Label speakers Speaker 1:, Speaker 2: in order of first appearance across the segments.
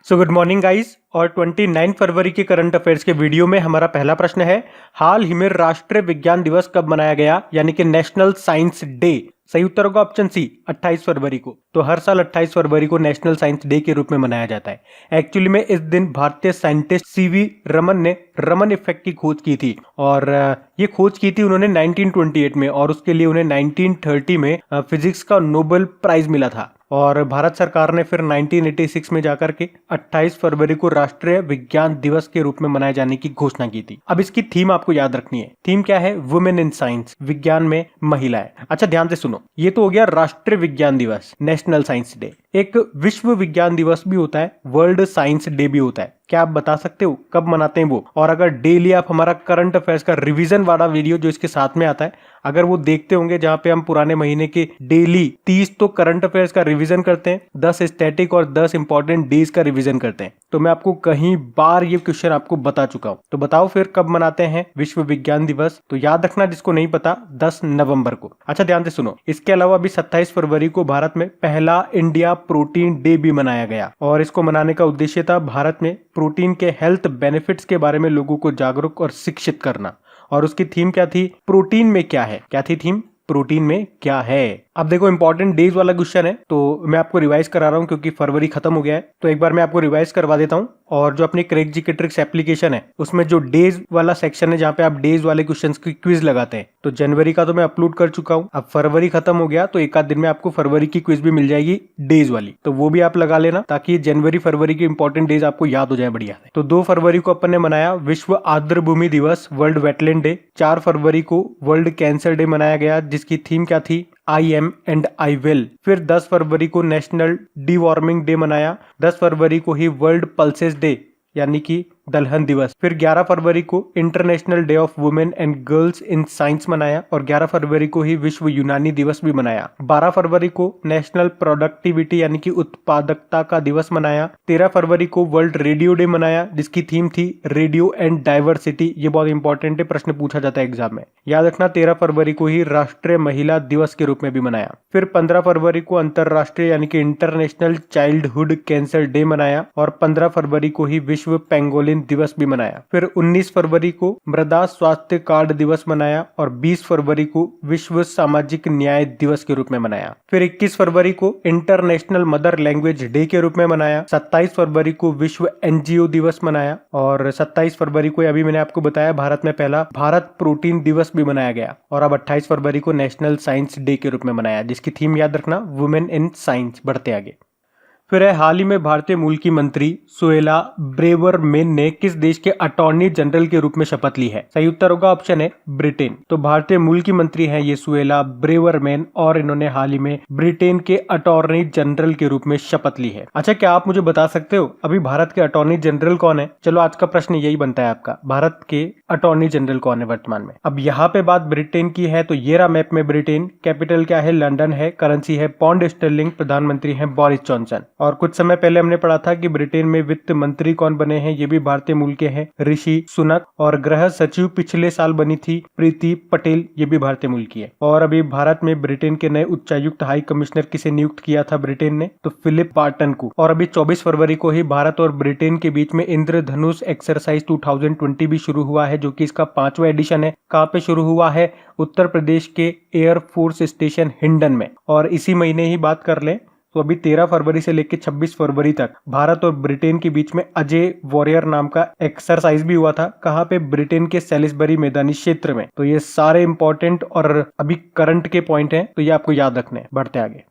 Speaker 1: So good morning guys. और 29 फरवरी के current affairs के वीडियो में हमारा पहला प्रश्न है, हाल ही में राष्ट्रीय विज्ञान दिवस कब मनाया गया, यानी कि नेशनल साइंस डे। सही उत्तर होगा ऑप्शन सी, 28 फरवरी को। तो हर साल 28 फरवरी को नेशनल साइंस डे के रूप में मनाया जाता है। एक्चुअली में इस दिन भारतीय साइंटिस्ट सीवी रमन ने रमन इफेक्ट की खोज की थी, और ये खोज की थी उन्होंने 1928 में, और उसके लिए उन्हें 1930 में फिजिक्स का नोबेल प्राइज मिला था। और भारत सरकार ने फिर 1986 में जाकर के 28 फरवरी को राष्ट्रीय विज्ञान दिवस के रूप में मनाए जाने की घोषणा की थी। अब इसकी थीम आपको याद रखनी है। थीम क्या है? वुमेन इन साइंस, विज्ञान में महिलाएं। अच्छा ध्यान से सुनो, ये तो हो गया राष्ट्रीय विज्ञान दिवस, नेशनल साइंस डे। एक विश्व विज्ञान दिवस भी होता है, वर्ल्ड साइंस डे भी होता है। क्या आप बता सकते हो कब मनाते हैं वो? और अगर डेली आप हमारा करंट अफेयर्स का रिवीजन वाला वीडियो जो इसके साथ में आता है, अगर वो देखते होंगे, जहां पे हम पुराने महीने के डेली 30 तो करंट अफेयर्स का रिवीजन करते हैं, 10 स्टैटिक और 10 इंपॉर्टेंट डेज का रिवीजन करते हैं, तो मैं आपको कहीं बार ये क्वेश्चन आपको बता चुका हूं। तो बताओ फिर कब मनाते हैं विश्व विज्ञान दिवस? तो याद रखना, जिसको नहीं पता, 10 नवंबर को। अच्छा ध्यान से सुनो, इसके अलावा अभी 27 फरवरी को भारत में पहला इंडिया प्रोटीन डे भी मनाया गया, और इसको मनाने का उद्देश्य था भारत में प्रोटीन के हेल्थ बेनिफिट्स के बारे में लोगों को जागरूक और शिक्षित करना। और उसकी थीम क्या थी? प्रोटीन में क्या है। क्या थी थीम? प्रोटीन में क्या है। अब देखो इंपॉर्टेंट डेज वाला क्वेश्चन है, तो मैं आपको रिवाइज करा रहा हूं क्योंकि फरवरी खत्म हो गया है। तो एक बार मैं आपको रिवाइज करवा देता हूं। और जो अपनी क्रैक जीके ट्रिक्स एप्लीकेशन है, उसमें जो डेज वाला सेक्शन है, जहां पे आप डेज वाले क्वेश्चंस की क्विज लगाते हैं, तो जनवरी का तो मैं अपलोड कर चुका हूं। अब फरवरी खत्म हो गया, तो एक आध दिन में आपको फरवरी की क्विज भी मिल जाएगी डेज वाली, तो वो भी आप लगा लेना, ताकि जनवरी फरवरी के इंपॉर्टेंट डेज आपको याद हो जाए बढ़िया से। तो 2 फरवरी को अपन ने मनाया विश्व आर्द्र भूमि दिवस, वर्ल्ड वेटलैंड डे। 4 फरवरी को वर्ल्ड कैंसर डे मनाया गया, जिसकी थीम क्या थी? I am and I will. फिर 10 फरवरी को नेशनल डी वार्मिंग डे मनाया। 10 फरवरी को ही वर्ल्ड पल्सेस डे, यानी कि दलहन दिवस। फिर 11 फरवरी को international day of women and girls in science मनाया, और 11 फरवरी को ही विश्व यूनानी दिवस भी मनाया। 12 फरवरी को नेशनल प्रोडक्टिविटी यानी कि उत्पादकता का दिवस मनाया। 13 फरवरी को वर्ल्ड रेडियो डे मनाया, जिसकी थीम थी रेडियो एंड डाइवर्सिटी। ये बहुत इंपॉर्टेंट है, प्रश्न पूछा जाता है एग्जाम में, याद रखना। 13 फरवरी को ही राष्ट्रीय महिला दिवस के रूप में भी मनाया। फिर 15 फरवरी को अंतरराष्ट्रीय यानी कि इंटरनेशनल चाइल्डहुड कैंसर डे मनाया, और 15 फरवरी को ही विश्व पेंगोलिन दिवस भी मनाया। फिर 19 फरवरी को मृदा स्वास्थ्य कार्ड दिवस मनाया, और 20 फरवरी को विश्व सामाजिक न्याय दिवस के रूप में मनाया। फिर 21 फरवरी को इंटरनेशनल मदर लैंग्वेज डे के रूप में मनाया। 27 फरवरी को विश्व एनजीओ दिवस मनाया, और 27 फरवरी को अभी मैंने आपको बताया भारत में पहला भारत प्रोटीन दिवस भी मनाया गया। और अब 28 फरवरी को नेशनल साइंस डे के रूप में मनाया, जिसकी थीम याद रखना, वुमेन इन साइंस। बढ़ते आगे। फिर है, हाल ही में भारतीय मूल की मंत्री सुएला ब्रेवरमैन ने किस देश के अटॉर्नी जनरल के रूप में शपथ ली है? सही उत्तर होगा ऑप्शन है ब्रिटेन। तो भारतीय मूल की मंत्री हैं ये सुएला ब्रेवरमैन, और इन्होंने हाल ही में ब्रिटेन के अटॉर्नी जनरल के रूप में शपथ ली है। अच्छा, क्या आप मुझे बता सकते हो अभी भारत के अटॉर्नी जनरल कौन है? चलो आज का प्रश्न यही बनता है आपका, भारत के अटॉर्नी जनरल कौन है वर्तमान में? अब यहाँ पे बात ब्रिटेन की है, तो ये रहा मैप में ब्रिटेन। कैपिटल क्या है? लंदन है। करेंसी है पौंड स्टर्लिंग। प्रधानमंत्री है बोरिस जॉनसन। और कुछ समय पहले हमने पढ़ा था कि ब्रिटेन में वित्त मंत्री कौन बने हैं, ये भी भारतीय मूल के हैं, ऋषि सुनक। और गृह सचिव पिछले साल बनी थी प्रीति पटेल, ये भी भारतीय मूल की है। और अभी भारत में ब्रिटेन के नए उच्चायुक्त हाई कमिश्नर किसे नियुक्त किया था ब्रिटेन ने? तो फिलिप बार्टन को। और अभी 24 फरवरी को ही भारत और ब्रिटेन के बीच में इंद्रधनुष एक्सरसाइज 2020 भी शुरू हुआ है, जो कि इसका 5वां एडिशन है। कहाँ पे शुरू हुआ है? उत्तर प्रदेश के एयरफोर्स स्टेशन हिंडन में। और इसी महीने ही बात कर लें तो अभी 13 फरवरी से लेकर 26 फरवरी तक भारत और ब्रिटेन के बीच में अजय वॉरियर नाम का एक्सरसाइज भी हुआ था। कहाँ पे? ब्रिटेन के सेलिसबरी मैदानी क्षेत्र में। तो ये सारे इंपॉर्टेंट और अभी करंट के पॉइंट हैं, तो ये आपको याद रखने हैं। बढ़ते आगे।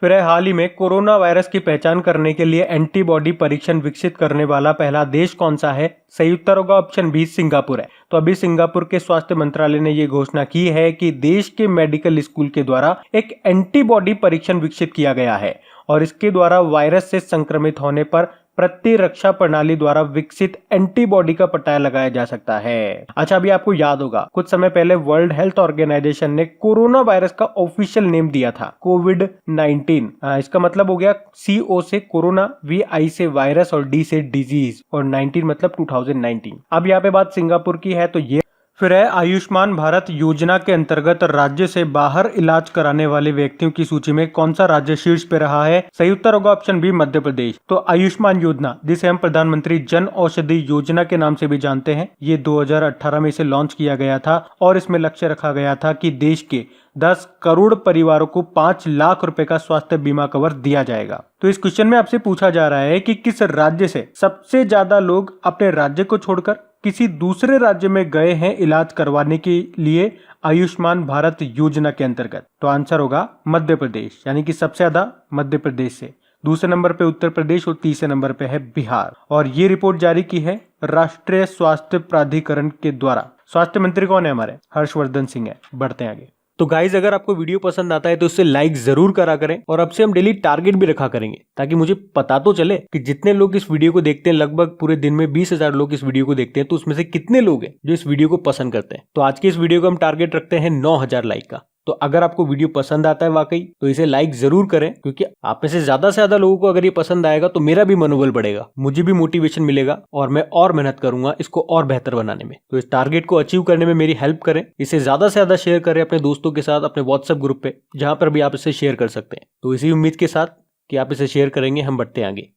Speaker 1: फिर है, हाल ही में कोरोना वायरस की पहचान करने के लिए एंटीबॉडी परीक्षण विकसित करने वाला पहला देश कौन सा है? सही उत्तर होगा ऑप्शन बी, सिंगापुर है। तो अभी सिंगापुर के स्वास्थ्य मंत्रालय ने ये घोषणा की है कि देश के मेडिकल स्कूल के द्वारा एक एंटीबॉडी परीक्षण विकसित किया गया है, और इसके द्वारा वायरस से संक्रमित होने पर प्रतिरक्षा प्रणाली द्वारा विकसित एंटीबॉडी का पता लगाया जा सकता है। अच्छा, अभी आपको याद होगा कुछ समय पहले वर्ल्ड हेल्थ ऑर्गेनाइजेशन ने कोरोना वायरस का ऑफिशियल नेम दिया था कोविड-19। इसका मतलब हो गया CO से कोरोना, VI से वायरस और D से डिजीज, और 19 मतलब 2019। अब यहाँ पे बात सिंगापुर की है, तो ये फिर है आयुष्मान भारत योजना के अंतर्गत राज्य से बाहर इलाज कराने वाले व्यक्तियों की सूची में कौन सा राज्य शीर्ष पे रहा है? सही उत्तर होगा ऑप्शन बी मध्य प्रदेश। तो आयुष्मान योजना, जिसे हम प्रधानमंत्री जन औषधि योजना के नाम से भी जानते हैं, ये 2018 में इसे लॉन्च किया गया था और इसमें लक्ष्य रखा गया था कि देश के 10 करोड़ परिवारों को 5 लाख रुपए का स्वास्थ्य बीमा कवर दिया जाएगा। तो इस क्वेश्चन में आपसे पूछा जा रहा है कि किस राज्य से सबसे ज्यादा लोग अपने राज्य को छोड़कर किसी दूसरे राज्य में गए हैं इलाज करवाने के लिए आयुष्मान भारत योजना के अंतर्गत। तो आंसर होगा मध्य प्रदेश, यानी कि सबसे ज्यादा मध्य प्रदेश से, दूसरे नंबर पे उत्तर प्रदेश और तीसरे नंबर पे है बिहार। और ये रिपोर्ट जारी की है राष्ट्रीय स्वास्थ्य प्राधिकरण के द्वारा। स्वास्थ्य मंत्री कौन है हमारे? हर्षवर्धन सिंह है। बढ़ते हैं आगे। तो गाइज, अगर आपको वीडियो पसंद आता है तो उससे लाइक जरूर करा करें और अब से हम डेली टारगेट भी रखा करेंगे ताकि मुझे पता तो चले कि जितने लोग इस वीडियो को देखते हैं, लगभग पूरे दिन में 20,000 लोग इस वीडियो को देखते हैं, तो उसमें से कितने लोग हैं जो इस वीडियो को पसंद करते हैं। तो आज की इस वीडियो को हम टारगेट रखते हैं 9,000 लाइक का। तो अगर आपको वीडियो पसंद आता है वाकई, तो इसे लाइक जरूर करें, क्योंकि आप में से ज्यादा लोगों को अगर ये पसंद आएगा तो मेरा भी मनोबल बढ़ेगा, मुझे भी मोटिवेशन मिलेगा और मैं और मेहनत करूंगा इसको और बेहतर बनाने में। तो इस टारगेट को अचीव करने में मेरी हेल्प करें, इसे ज्यादा से ज्यादा शेयर करें अपने दोस्तों के साथ, अपने व्हाट्सएप ग्रुप पे, जहां पर भी आप इसे शेयर कर सकते हैं। तो इसी उम्मीद के साथ कि आप इसे शेयर करेंगे, हम बढ़ते हैं आगे।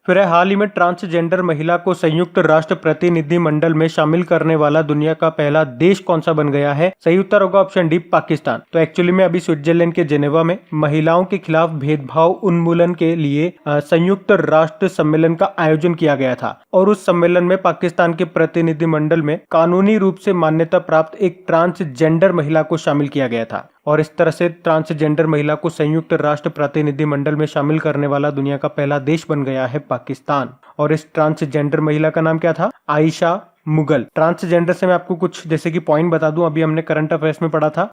Speaker 1: फिर है हाल ही में ट्रांसजेंडर महिला को संयुक्त राष्ट्र प्रतिनिधि मंडल में शामिल करने वाला दुनिया का पहला देश कौन सा बन गया है? सही उत्तर होगा ऑप्शन डी पाकिस्तान। तो एक्चुअली में अभी स्विट्जरलैंड के जेनेवा में महिलाओं के खिलाफ भेदभाव उन्मूलन के लिए संयुक्त राष्ट्र सम्मेलन का आयोजन किया गया था और उस सम्मेलन में पाकिस्तान के प्रतिनिधि मंडल में कानूनी रूप से मान्यता प्राप्त एक ट्रांसजेंडर महिला को शामिल किया गया था और इस तरह से ट्रांसजेंडर महिला को संयुक्त राष्ट्र प्रतिनिधि मंडल में शामिल करने वाला दुनिया का पहला देश बन गया है पाकिस्तान। और इस ट्रांसजेंडर महिला का नाम क्या था? आयशा मुगल। ट्रांसजेंडर से मैं आपको कुछ जैसे कि पॉइंट बता दूं, अभी हमने करंट अफेयर्स में पढ़ा था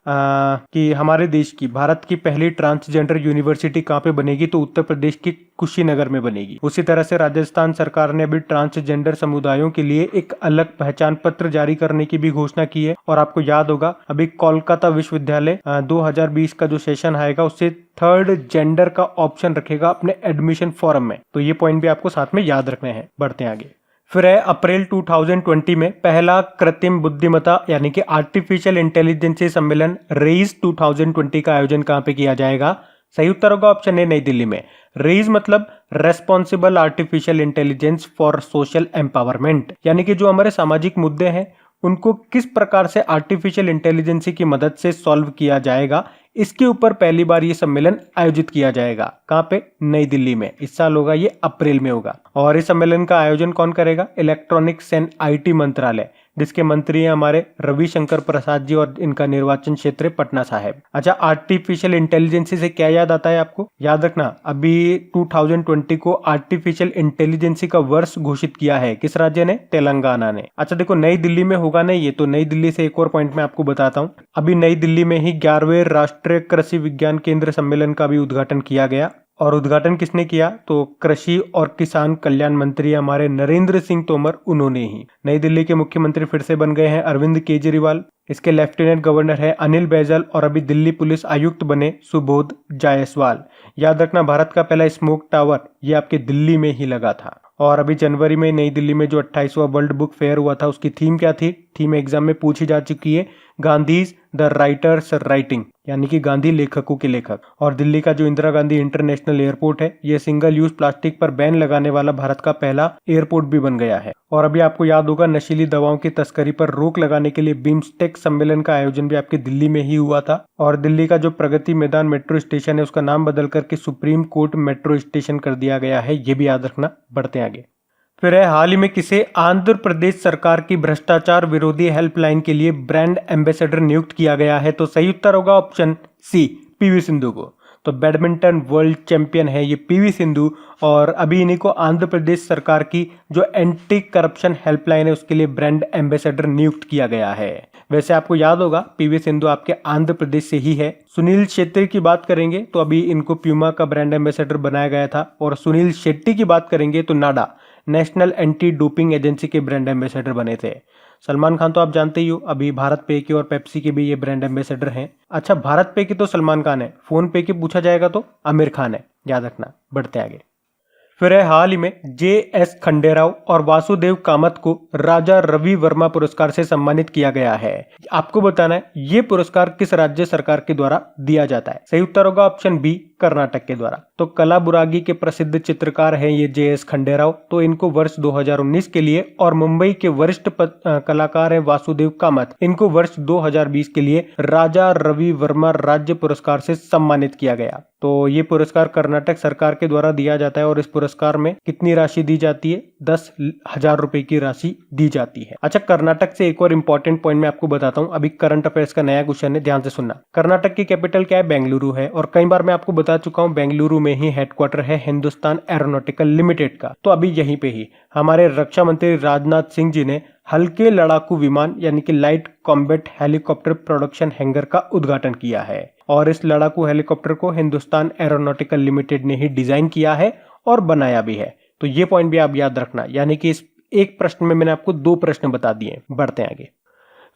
Speaker 1: कि हमारे देश की, भारत की पहली ट्रांसजेंडर यूनिवर्सिटी कहाँ पे बनेगी? तो उत्तर प्रदेश की कुशीनगर में बनेगी। उसी तरह से राजस्थान सरकार ने अभी ट्रांसजेंडर समुदायों के लिए एक अलग पहचान पत्र जारी करने की भी घोषणा की है। और आपको याद होगा अभी कोलकाता विश्वविद्यालय 2020 का जो सेशन आएगा उससे थर्ड जेंडर का ऑप्शन रखेगा अपने एडमिशन फॉर्म में। तो ये पॉइंट भी आपको साथ में याद रखने हैं। बढ़ते हैं आगे। फिर है अप्रैल 2020 में पहला कृत्रिम बुद्धिमत्ता यानी कि आर्टिफिशियल इंटेलिजेंस सम्मेलन रेज 2020 का आयोजन कहां पे किया जाएगा? सही उत्तर होगा ऑप्शन ए नई दिल्ली में। रेज मतलब responsible artificial intelligence for social empowerment, यानी कि जो हमारे सामाजिक मुद्दे हैं उनको किस प्रकार से आर्टिफिशियल इंटेलिजेंस की मदद से सॉल्व किया जाएगा, इसके ऊपर पहली बार ये सम्मेलन आयोजित किया जाएगा। कहां पे? नई दिल्ली में। इस साल होगा, ये अप्रैल में होगा। और इस सम्मेलन का आयोजन कौन करेगा? इलेक्ट्रॉनिक्स एंड आईटी मंत्रालय, जिसके मंत्री हैं हमारे रविशंकर प्रसाद जी और इनका निर्वाचन क्षेत्र पटना साहिब। अच्छा, आर्टिफिशियल इंटेलिजेंस से क्या याद आता है आपको? याद रखना अभी 2020 को आर्टिफिशियल इंटेलिजेंस का वर्ष घोषित किया है। किस राज्य ने? तेलंगाना ने। अच्छा देखो, नई दिल्ली में होगा ना ये, तो नई दिल्ली से एक और पॉइंट मैं आपको बताता हूँ। अभी नई दिल्ली में ही 11वें राष्ट्रीय कृषि विज्ञान केंद्र सम्मेलन का भी उद्घाटन किया गया। और उद्घाटन किसने किया? तो कृषि और किसान कल्याण मंत्री हमारे नरेंद्र सिंह तोमर, उन्होंने ही। नई दिल्ली के मुख्यमंत्री फिर से बन गए हैं अरविंद केजरीवाल। इसके लेफ्टिनेंट गवर्नर है अनिल बैजल और अभी दिल्ली पुलिस आयुक्त बने सुबोध जायसवाल। याद रखना, भारत का पहला स्मोक टावर ये आपके दिल्ली में ही लगा था। और अभी जनवरी में नई दिल्ली में जो 28वां वर्ल्ड बुक फेयर हुआ था, उसकी थीम क्या थी? थीम एग्जाम में पूछी जा चुकी है, गांधीज द राइटर्स राइटिंग, यानी कि गांधी लेखकों के लेखक। और दिल्ली का जो इंदिरा गांधी इंटरनेशनल एयरपोर्ट है, ये सिंगल यूज प्लास्टिक पर बैन लगाने वाला भारत का पहला एयरपोर्ट भी बन गया है। और अभी आपको याद होगा, नशीली दवाओं की तस्करी पर रोक लगाने के लिए बिम्स्टेक सम्मेलन का आयोजन भी आपके दिल्ली में ही हुआ था। और दिल्ली का जो प्रगति मैदान मेट्रो स्टेशन है, उसका नाम बदल करके सुप्रीम कोर्ट मेट्रो स्टेशन कर दिया गया है, ये भी याद रखना। बढ़ते आगे। फिर है हाल ही में किसे आंध्र प्रदेश सरकार की भ्रष्टाचार विरोधी हेल्पलाइन के लिए ब्रांड एम्बेसडर नियुक्त किया गया है? तो सही उत्तर होगा ऑप्शन सी, पीवी सिंधु को। तो बैडमिंटन वर्ल्ड चैंपियन है ये पीवी सिंधु, और अभी इन्हीं को आंध्र प्रदेश सरकार की जो एंटी करप्शन हेल्पलाइन है उसके लिए ब्रांड एम्बेसडर नियुक्त किया गया है। वैसे आपको याद होगा पीवी सिंधु आपके आंध्र प्रदेश से ही है। सुनील शेट्टी की बात करेंगे तो अभी इनको प्यूमा का ब्रांड एम्बेसडर बनाया गया था। और सुनील शेट्टी की बात करेंगे तो नाडा, नेशनल एंटी डोपिंग एजेंसी के ब्रांड एम्बेसडर बने थे। सलमान खान तो आप जानते ही हो, अभी भारत पे के और पेप्सी के भी ये ब्रांड एम्बेसडर हैं। अच्छा, भारत पे की तो सलमान खान है, फोन पे की पूछा जाएगा तो आमिर खान है, याद रखना। बढ़ते आगे। फिर है हाल ही में JS खंडेराव और वासुदेव कामत को राजा रवि वर्मा पुरस्कार से सम्मानित किया गया है। आपको बताना है ये पुरस्कार किस राज्य सरकार के द्वारा दिया जाता है। सही उत्तर होगा ऑप्शन बी, कर्नाटक के द्वारा। तो कलाबुरागी के प्रसिद्ध चित्रकार हैं ये JS खंडेराव, तो इनको वर्ष 2019 के लिए, और मुंबई के वरिष्ठ कलाकार हैं वासुदेव कामत, इनको वर्ष 2020 के लिए राजा रवि वर्मा राज्य पुरस्कार से सम्मानित किया गया। तो ये पुरस्कार कर्नाटक सरकार के द्वारा दिया जाता है और इस पुरस्कार में कितनी राशि दी जाती है? 10,000 रुपए की राशि दी जाती है। अच्छा, कर्नाटक से एक और इंपॉर्टेंट पॉइंट मैं आपको बताता हूँ। अभी करंट अफेयर्स का नया क्वेश्चन है, ध्यान से सुनना। कर्नाटक की कैपिटल क्या है? बेंगलुरु है, और कई बार मैं आपको बता चुका हूँ बेंगलुरु में ही हेडक्वार्टर है हिंदुस्तान एरोनॉटिकल लिमिटेड का। तो अभी यहीं पे ही हमारे रक्षा मंत्री राजनाथ सिंह जी ने हल्के लड़ाकू विमान यानी कि light combat helicopter production hanger का उद्घाटन किया है, और इस लड़ाकू हेलीकॉप्टर को हिंदुस्तान एरोनॉटिकल लिमिटेड ने ही डिजाइन किया है और बनाया भी है। तो ये पॉइंट भी आप याद रखना, यानी कि इस एक प्रश्न में मैंने आपको 2 प्रश्न बता दिए। बढ़ते हैं आगे।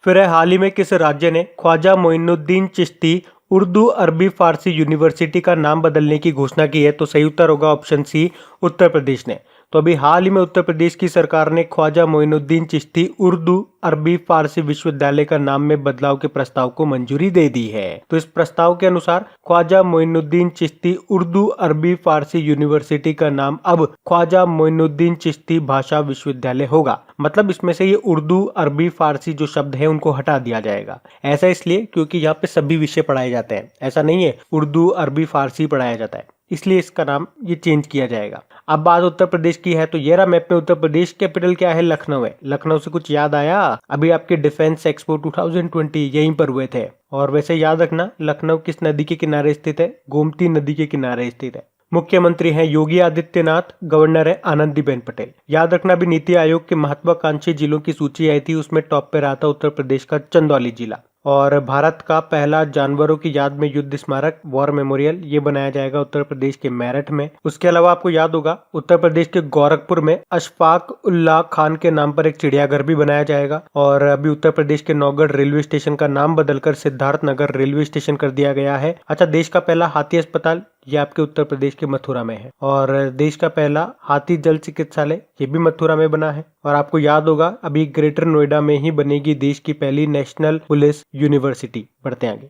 Speaker 1: फिर है हाल ही में किस राज्य ने ख्वाजा मोइनुद्दीन चिश्ती उर्दू अरबी फारसी यूनिवर्सिटी का नाम बदलने की घोषणा की है? तो सही उत्तर होगा ऑप्शन सी, उत्तर प्रदेश ने। तो अभी हाल ही में उत्तर प्रदेश की सरकार ने ख्वाजा मोइनुद्दीन चिश्ती उर्दू अरबी फारसी विश्वविद्यालय का नाम में बदलाव के प्रस्ताव को मंजूरी दे दी है। तो इस प्रस्ताव के अनुसार ख्वाजा मोइनुद्दीन चिश्ती उर्दू अरबी फारसी यूनिवर्सिटी का नाम अब ख्वाजा मोइनुद्दीन चिश्ती भाषा विश्वविद्यालय होगा। मतलब इसमें से ये उर्दू अरबी फारसी जो शब्द है उनको हटा दिया जाएगा। ऐसा इसलिए क्योंकि यहाँ पे सभी विषय पढ़ाए जाते हैं, ऐसा नहीं है उर्दू अरबी फारसी पढ़ाया जाता है, इसलिए इसका नाम ये चेंज किया जाएगा। अब बात उत्तर प्रदेश की है, तो ये रहा मैप में उत्तर प्रदेश कैपिटल क्या है? लखनऊ है। लखनऊ से कुछ याद आया? अभी आपके डिफेंस एक्सपो 2020 यहीं पर हुए थे। और वैसे याद रखना लखनऊ किस नदी के किनारे स्थित है? गोमती नदी के किनारे स्थित है। मुख्यमंत्री हैं योगी आदित्यनाथ, गवर्नर है आनंदीबेन पटेल। याद रखना भी नीति आयोग के महत्वाकांक्षी जिलों की सूची आई थी, उसमें टॉप पे रहा था उत्तर प्रदेश का चंदौली जिला। और भारत का पहला जानवरों की याद में युद्ध स्मारक वॉर मेमोरियल ये बनाया जाएगा उत्तर प्रदेश के मेरठ में। उसके अलावा आपको याद होगा उत्तर प्रदेश के गोरखपुर में अशफाक उल्लाह खान के नाम पर एक चिड़ियाघर भी बनाया जाएगा। और अभी उत्तर प्रदेश के नौगढ़ रेलवे स्टेशन का नाम बदलकर सिद्धार्थ नगर रेलवे स्टेशन कर दिया गया है। अच्छा, देश का पहला हाथी अस्पताल ये आपके उत्तर प्रदेश के मथुरा में है। और देश का पहला हाथी जल चिकित्सालय ये भी मथुरा में बना है। और आपको याद होगा अभी ग्रेटर नोएडा में ही बनेगी देश की पहली नेशनल पुलिस यूनिवर्सिटी। बढ़ते आगे।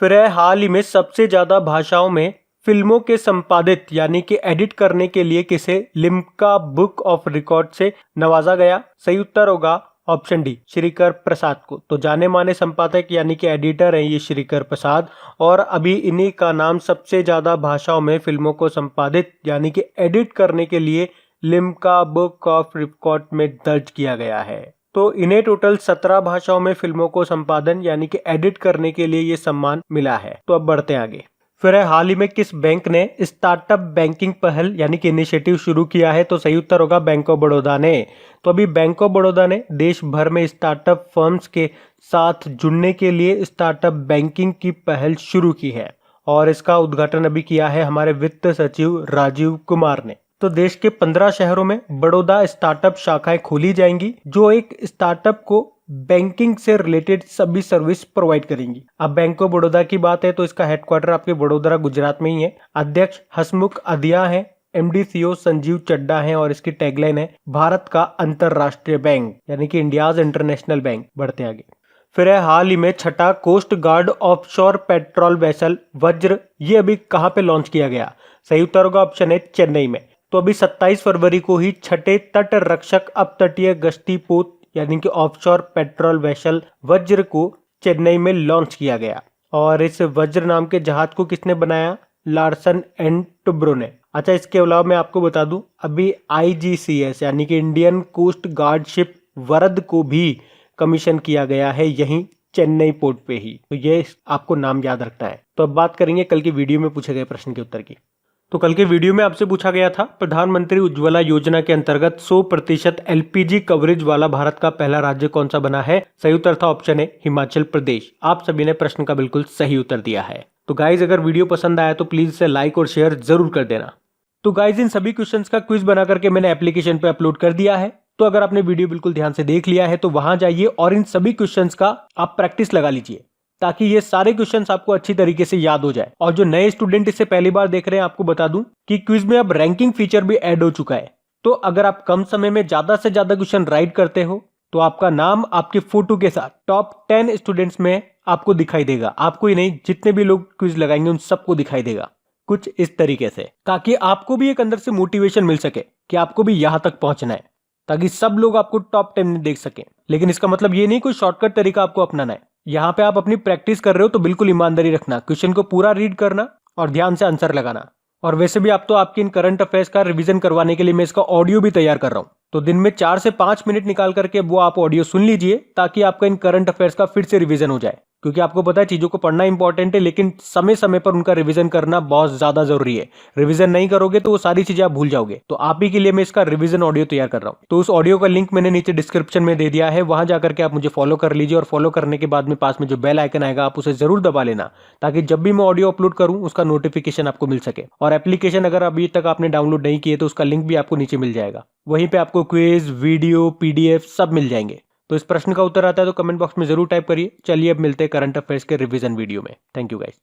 Speaker 1: फिर है हाल ही में सबसे ज्यादा भाषाओं में फिल्मों के संपादित यानी कि एडिट करने के लिए किसे लिम्का बुक ऑफ रिकॉर्ड से नवाजा गया? सही उत्तर होगा ऑप्शन डी, श्रीकर प्रसाद को। तो जाने माने संपादक यानी कि एडिटर हैं ये श्रीकर प्रसाद, और अभी इन्हीं का नाम सबसे ज्यादा भाषाओं में फिल्मों को संपादित यानी कि एडिट करने के लिए लिम्का बुक ऑफ रिकॉर्ड में दर्ज किया गया है। तो इन्हें टोटल 17 भाषाओं में फिल्मों को संपादन यानी कि एडिट करने के लिए ये सम्मान मिला है। तो अब बढ़ते हैं आगे। फिर है हाल ही में किस बैंक ने स्टार्टअप बैंकिंग पहल यानी कि इनिशिएटिव शुरू किया है? तो सही उत्तर होगा बैंक ऑफ बड़ौदा ने। तो अभी बैंक ऑफ बड़ौदा ने देश भर में स्टार्टअप फर्म्स के साथ जुड़ने के लिए स्टार्टअप बैंकिंग की पहल शुरू की है, और इसका उद्घाटन अभी किया है हमारे वित्त सचिव राजीव कुमार ने। तो देश के 15 शहरों में बड़ौदा स्टार्टअप शाखाएं खोली जाएंगी जो एक स्टार्टअप को बैंकिंग से रिलेटेड सभी सर्विस प्रोवाइड करेंगी। अब बैंक ऑफ बड़ौदा की बात है तो इसका हेडक्वार्टर आपके वडोदरा गुजरात में ही है। अध्यक्ष हसमुख अधिया है, MD CEO संजीव चड्डा है, और इसकी टैगलाइन है भारत का अंतरराष्ट्रीय बैंक यानी कि इंडियाज इंटरनेशनल बैंक। बढ़ते आगे। फिर है हाल ही में छठा coast guard offshore patrol vessel Vajra ये अभी कहां पे लॉन्च किया गया? सही उत्तर होगा ऑप्शन है चेन्नई में। तो अभी 27 फरवरी को ही छठे तट रक्षक अपतटीय गश्ती पोत यानी कि ऑफशोर पेट्रोल वेसल वज्र को चेन्नई में लॉन्च किया गया। और इस वज्र नाम के जहाज को किसने बनाया? लार्सन एंड टुब्रो ने। अच्छा, इसके अलावा मैं आपको बता दूं अभी IGCS यानी कि इंडियन कोस्ट गार्ड शिप वरद को भी कमीशन किया गया है यहीं चेन्नई पोर्ट पे ही। तो ये आपको नाम याद रखना है। तो अब बात करेंगे कल की वीडियो में पूछे गए प्रश्न के उत्तर की। तो कल के वीडियो में आपसे पूछा गया था प्रधानमंत्री उज्ज्वला योजना के अंतर्गत 100% LPG कवरेज वाला भारत का पहला राज्य कौन सा बना है? सही उत्तर था ऑप्शन है हिमाचल प्रदेश। आप सभी ने प्रश्न का बिल्कुल सही उत्तर दिया है। तो गाइज अगर वीडियो पसंद आया तो प्लीज इसे लाइक और शेयर जरूर कर देना। तो गाइज इन सभी क्वेश्चंस का क्विज बना करके मैंने एप्लीकेशन पे अपलोड कर दिया है। तो अगर आपने वीडियो बिल्कुल ध्यान से देख लिया है तो वहां जाइए और इन सभी क्वेश्चंस का आप प्रैक्टिस लगा लीजिए। ताकि ये सारे क्वेश्चंस आपको अच्छी तरीके से याद हो जाए। और जो नए स्टूडेंट इसे पहली बार देख रहे हैं, आपको बता दूं कि क्विज में अब रैंकिंग फीचर भी ऐड हो चुका है। तो अगर आप कम समय में ज्यादा से ज्यादा क्वेश्चन राइट करते हो तो आपका नाम आपके फोटो के साथ टॉप 10 स्टूडेंट्स में आपको दिखाई देगा। आपको ही नहीं, जितने भी लोग क्विज लगाएंगे उन सबको दिखाई देगा कुछ इस तरीके से, ताकि आपको भी एक अंदर से मोटिवेशन मिल सके कि आपको भी यहां तक पहुंचना है, ताकि सब लोग आपको टॉप 10 में देख सकें। लेकिन इसका मतलब ये नहीं कोई शॉर्टकट तरीका आपको अपनाना है। यहाँ पे आप अपनी प्रैक्टिस कर रहे हो तो बिल्कुल ईमानदारी रखना, क्वेश्चन को पूरा रीड करना और ध्यान से आंसर लगाना। और वैसे भी आप तो आपकी इन करंट अफेयर्स का रिवीजन करवाने के लिए मैं इसका ऑडियो भी तैयार कर रहा हूँ। तो दिन में 4 से 5 मिनट निकाल करके वो आप ऑडियो सुन लीजिए, ताकि आपका इन करंट अफेयर्स का फिर से रिवीजन हो जाए। क्योंकि आपको पता है चीजों को पढ़ना इंपॉर्टेंट है, लेकिन समय समय पर उनका रिवीजन करना बहुत ज्यादा जरूरी है। रिवीजन नहीं करोगे तो वो सारी चीजें आप भूल जाओगे। तो आप ही के लिए मैं इसका रिवीजन ऑडियो तैयार कर रहा हूँ। तो उस ऑडियो का लिंक मैंने नीचे डिस्क्रिप्शन में दे दिया है, वहां जाकर के आप मुझे फॉलो कर लीजिए। और फॉलो करने के बाद में पास में जो बेल आइकन आएगा आप उसे जरूर दबा लेना, ताकि जब भी मैं ऑडियो अपलोड करूं उसका नोटिफिकेशन आपको मिल सके। और एप्लीकेशन अगर अभी तक आपने डाउनलोड नहीं किए तो उसका लिंक भी आपको नीचे मिल जाएगा। वहीं पे आपको क्विज, वीडियो, पीडीएफ सब मिल जाएंगे। तो इस प्रश्न का उत्तर आता है तो कमेंट बॉक्स में जरूर टाइप करिए। चलिए अब मिलते हैं करंट अफेयर्स के रिवीजन वीडियो में। Thank you guys.